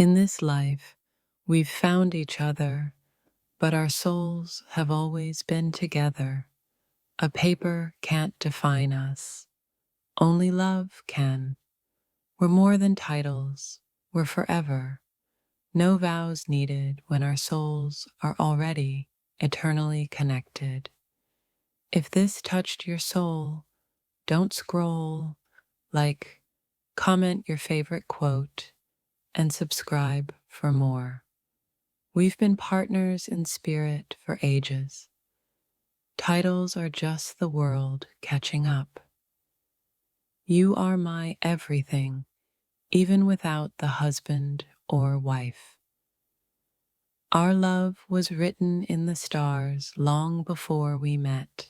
In this life, we've found each other, but our souls have always been together. A paper can't define us. Only love can. We're more than titles. We're forever. No vows needed when our souls are already eternally connected. If this touched your soul, don't scroll, like, comment your favorite quote, and subscribe for more. We've been partners in spirit for ages. Titles are just the world catching up. You are my everything, even without the husband or wife. Our love was written in the stars long before we met.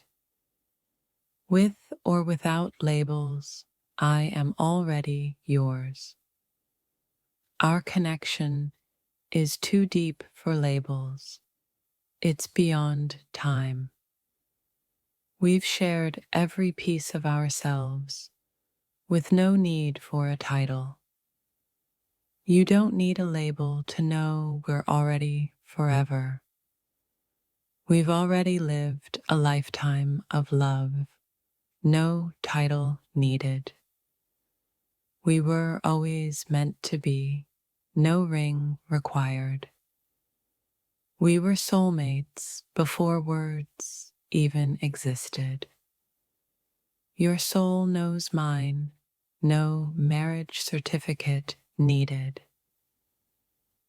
With or without labels, I am already yours. Our connection is too deep for labels. It's beyond time. We've shared every piece of ourselves with no need for a title. You don't need a label to know we're already forever. We've already lived a lifetime of love, no title needed. We were always meant to be, no ring required. We were soulmates before words even existed. Your soul knows mine, no marriage certificate needed.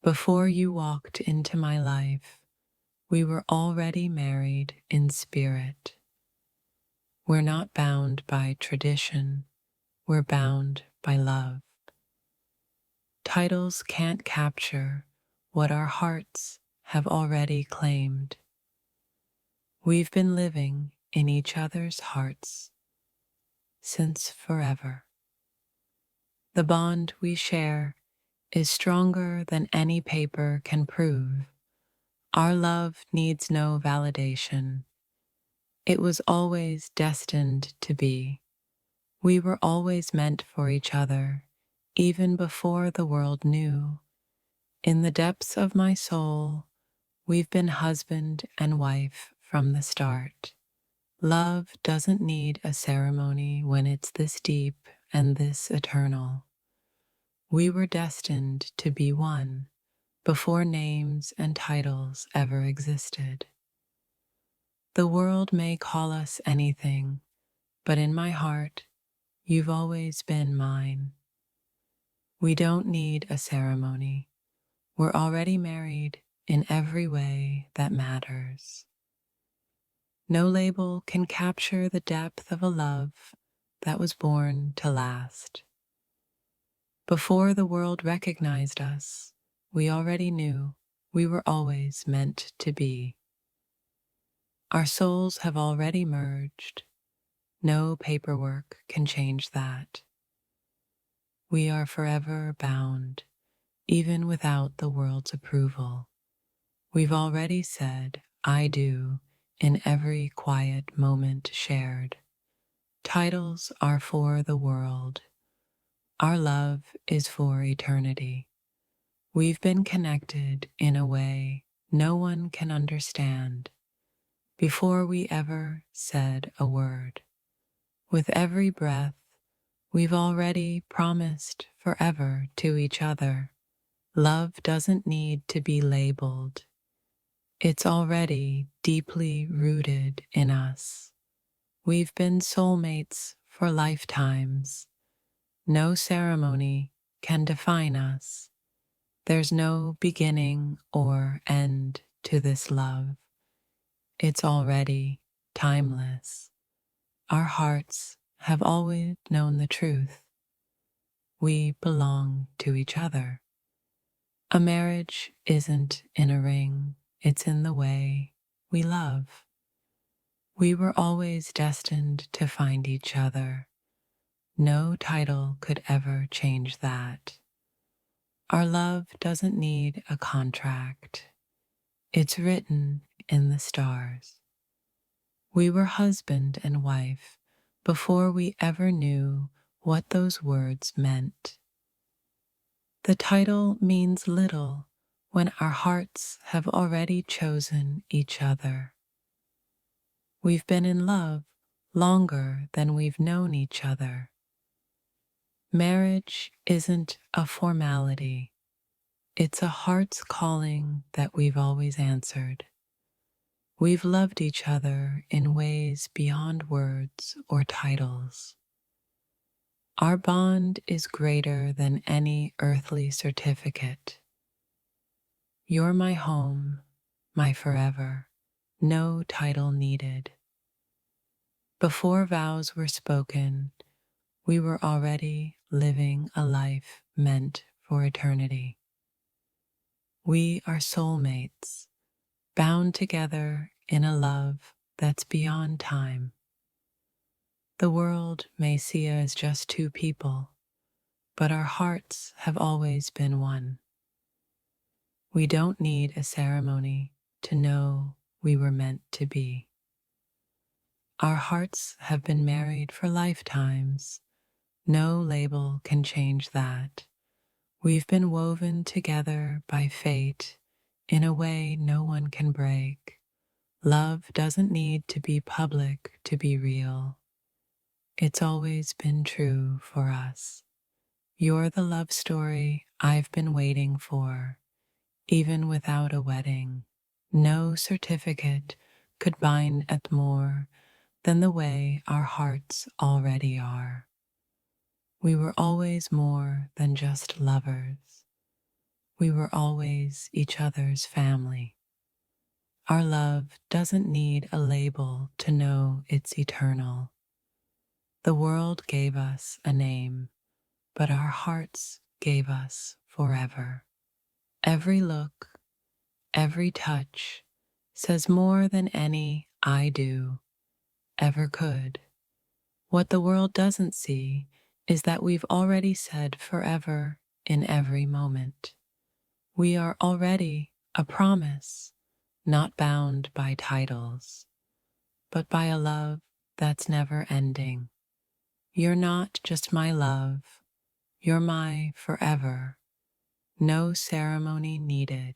Before you walked into my life, we were already married in spirit. We're not bound by tradition, we're bound by love. Titles can't capture what our hearts have already claimed. We've been living in each other's hearts since forever. The bond we share is stronger than any paper can prove. Our love needs no validation. It was always destined to be. We were always meant for each other, even before the world knew. In the depths of my soul, we've been husband and wife from the start. Love doesn't need a ceremony when it's this deep and this eternal. We were destined to be one before names and titles ever existed. The world may call us anything, but in my heart, you've always been mine. We don't need a ceremony. We're already married in every way that matters. No label can capture the depth of a love that was born to last. Before the world recognized us, we already knew we were always meant to be. Our souls have already merged. No paperwork can change that. We are forever bound, even without the world's approval. We've already said, I do, in every quiet moment shared. Titles are for the world. Our love is for eternity. We've been connected in a way no one can understand before we ever said a word. With every breath, we've already promised forever to each other. Love doesn't need to be labeled. It's already deeply rooted in us. We've been soulmates for lifetimes. No ceremony can define us. There's no beginning or end to this love. It's already timeless. Our hearts have always known the truth. We belong to each other. A marriage isn't in a ring, it's in the way we love. We were always destined to find each other. No title could ever change that. Our love doesn't need a contract. It's written in the stars. We were husband and wife before we ever knew what those words meant. The title means little when our hearts have already chosen each other. We've been in love longer than we've known each other. Marriage isn't a formality. It's a heart's calling that we've always answered. We've loved each other in ways beyond words or titles. Our bond is greater than any earthly certificate. You're my home, my forever, no title needed. Before vows were spoken, we were already living a life meant for eternity. We are soulmates, bound together in a love that's beyond time. The world may see us as just two people, but our hearts have always been one. We don't need a ceremony to know we were meant to be. Our hearts have been married for lifetimes. No label can change that. We've been woven together by fate in a way no one can break. Love doesn't need to be public to be real. It's always been true for us. You're the love story I've been waiting for, even without a wedding. No certificate could bind us more than the way our hearts already are. We were always more than just lovers. We were always each other's family. Our love doesn't need a label to know it's eternal. The world gave us a name, but our hearts gave us forever. Every look, every touch says more than any I do ever could. What the world doesn't see is that we've already said forever in every moment. We are already a promise, not bound by titles, but by a love that's never ending. You're not just my love, you're my forever. No ceremony needed.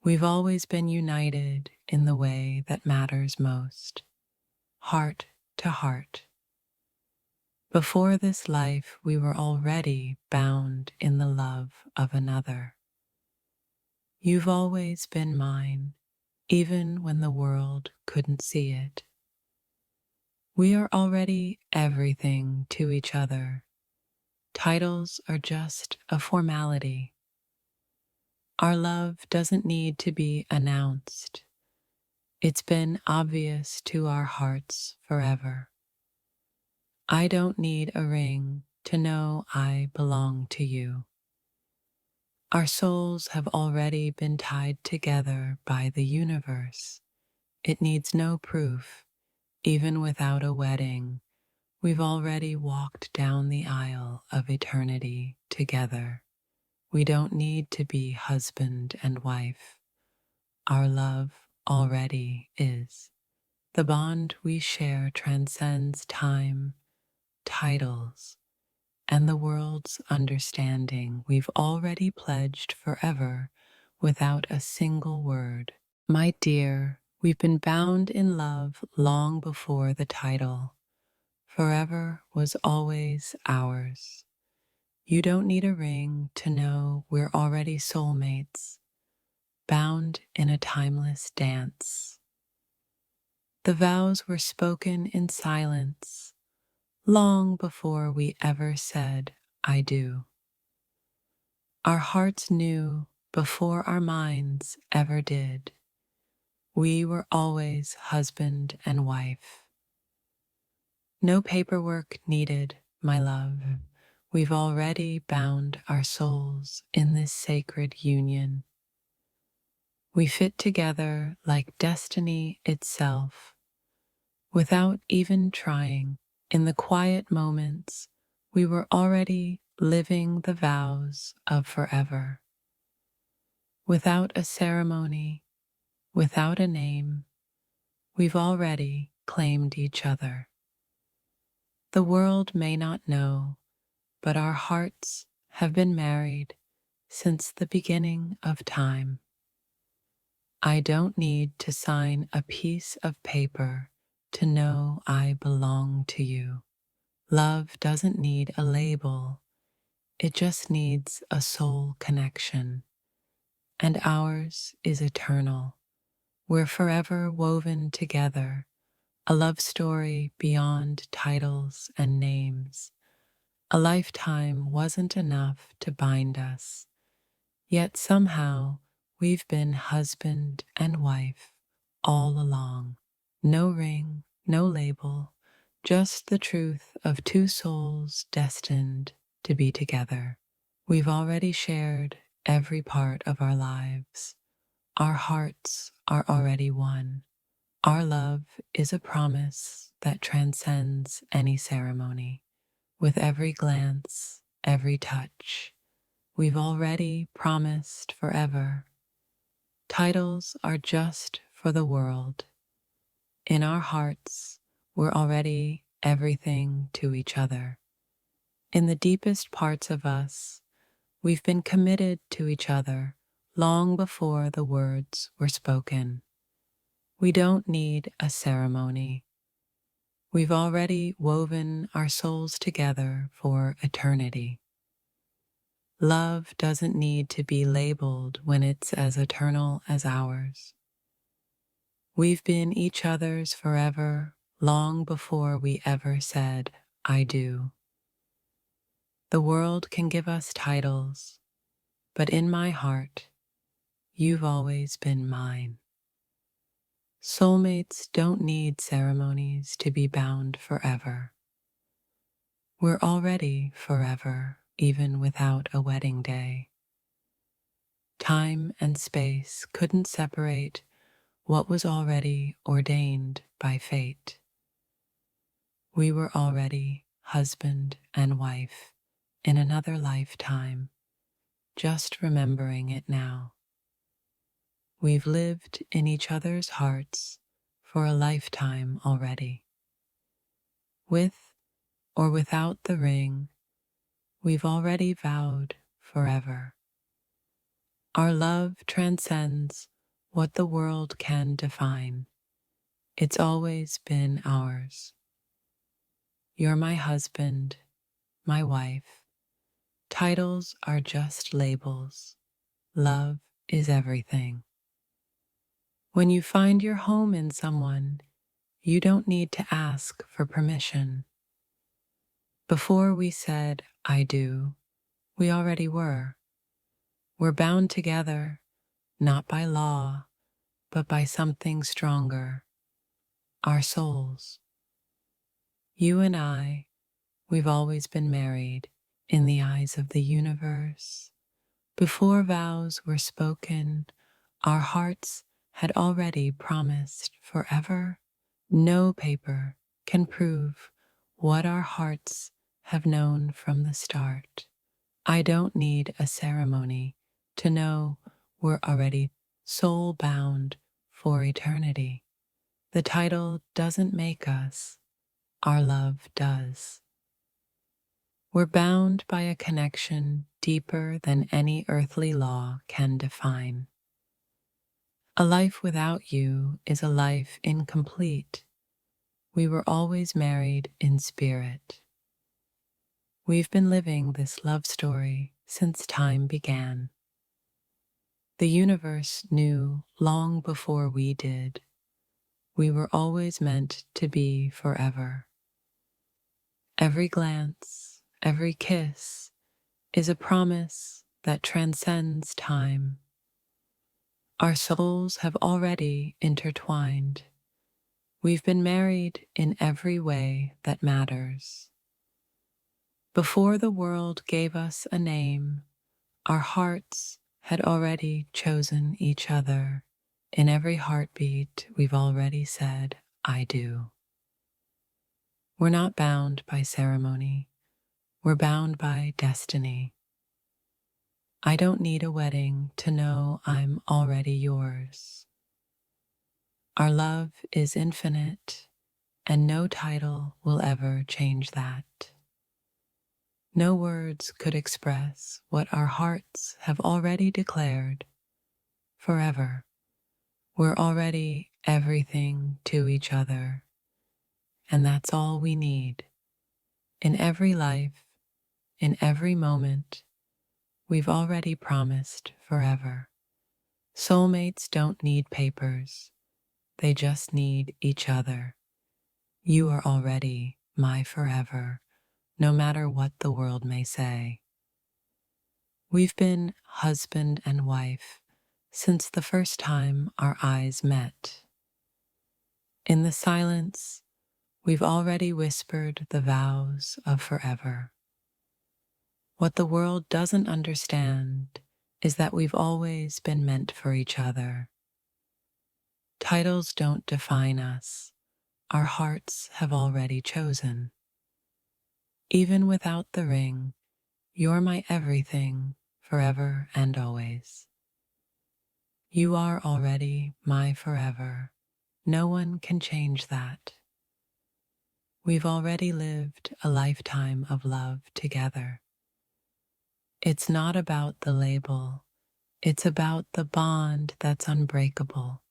We've always been united in the way that matters most, heart to heart. Before this life, we were already bound in the love of another. You've always been mine, even when the world couldn't see it. We are already everything to each other. Titles are just a formality. Our love doesn't need to be announced. It's been obvious to our hearts forever. I don't need a ring to know I belong to you. Our souls have already been tied together by the universe. It needs no proof. Even without a wedding, we've already walked down the aisle of eternity together. We don't need to be husband and wife. Our love already is. The bond we share transcends time, titles, and the world's understanding. We've already pledged forever without a single word. My dear, we've been bound in love long before the title. Forever was always ours. You don't need a ring to know we're already soulmates, bound in a timeless dance. The vows were spoken in silence, long before we ever said, I do. Our hearts knew before our minds ever did. We were always husband and wife. No paperwork needed, my love. We've already bound our souls in this sacred union. We fit together like destiny itself, without even trying. In the quiet moments, we were already living the vows of forever. Without a ceremony, without a name, we've already claimed each other. The world may not know, but our hearts have been married since the beginning of time. I don't need to sign a piece of paper to know I belong to you. Love doesn't need a label, it just needs a soul connection. And ours is eternal. We're forever woven together, a love story beyond titles and names. A lifetime wasn't enough to bind us, yet somehow we've been husband and wife all along. No ring, no label, just the truth of two souls destined to be together. We've already shared every part of our lives. Our hearts are already one. Our love is a promise that transcends any ceremony. With every glance, every touch, we've already promised forever. Titles are just for the world. In our hearts, we're already everything to each other. In the deepest parts of us, we've been committed to each other long before the words were spoken. We don't need a ceremony. We've already woven our souls together for eternity. Love doesn't need to be labeled when it's as eternal as ours. We've been each other's forever long before we ever said, I do. The world can give us titles, but in my heart, you've always been mine. Soulmates don't need ceremonies to be bound forever. We're already forever, even without a wedding day. Time and space couldn't separate what was already ordained by fate. We were already husband and wife in another lifetime, just remembering it now. We've lived in each other's hearts for a lifetime already. With or without the ring, we've already vowed forever. Our love transcends what the world can define. It's always been ours. You're my husband, my wife. Titles are just labels. Love is everything. When you find your home in someone, you don't need to ask for permission. Before we said, I do, we already were. We're bound together, not by law, but by something stronger, our souls. You and I, we've always been married in the eyes of the universe. Before vows were spoken, our hearts had already promised forever. No paper can prove what our hearts have known from the start. I don't need a ceremony to know we're already soul bound for eternity. The title doesn't make us, our love does. We're bound by a connection deeper than any earthly law can define. A life without you is a life incomplete. We were always married in spirit. We've been living this love story since time began. The universe knew long before we did. We were always meant to be forever. Every glance, every kiss is a promise that transcends time. Our souls have already intertwined. We've been married in every way that matters. Before the world gave us a name, our hearts had already chosen each other. In every heartbeat, we've already said, I do. We're not bound by ceremony. We're bound by destiny. I don't need a wedding to know I'm already yours. Our love is infinite, and no title will ever change that. No words could express what our hearts have already declared. Forever. We're already everything to each other, and that's all we need. In every life, in every moment, we've already promised forever. Soulmates don't need papers, they just need each other. You are already my forever, no matter what the world may say. We've been husband and wife since the first time our eyes met. In the silence, we've already whispered the vows of forever. What the world doesn't understand is that we've always been meant for each other. Titles don't define us. Our hearts have already chosen. Even without the ring, you're my everything, forever and always. You are already my forever. No one can change that. We've already lived a lifetime of love together. It's not about the label, it's about the bond that's unbreakable.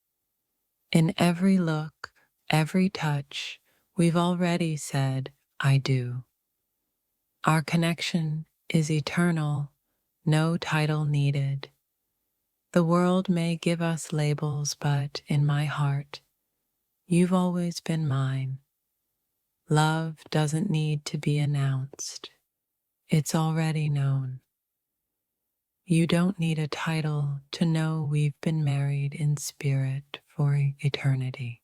In every look, every touch, we've already said, I do. Our connection is eternal, no title needed. The world may give us labels, but in my heart, you've always been mine. Love doesn't need to be announced. It's already known. You don't need a title to know we've been married in spirit for eternity.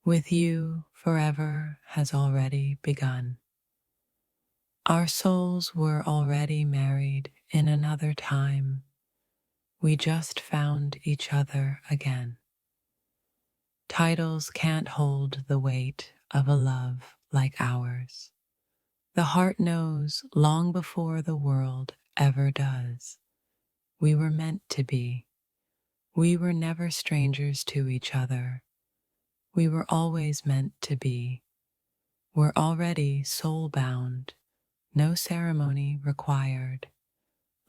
With you, forever has already begun. Our souls were already married in another time. We just found each other again. Titles can't hold the weight of a love like ours. The heart knows long before the world ever does. We were meant to be. We were never strangers to each other. We were always meant to be. We're already soul-bound, no ceremony required.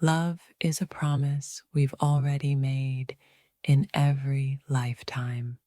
Love is a promise we've already made in every lifetime.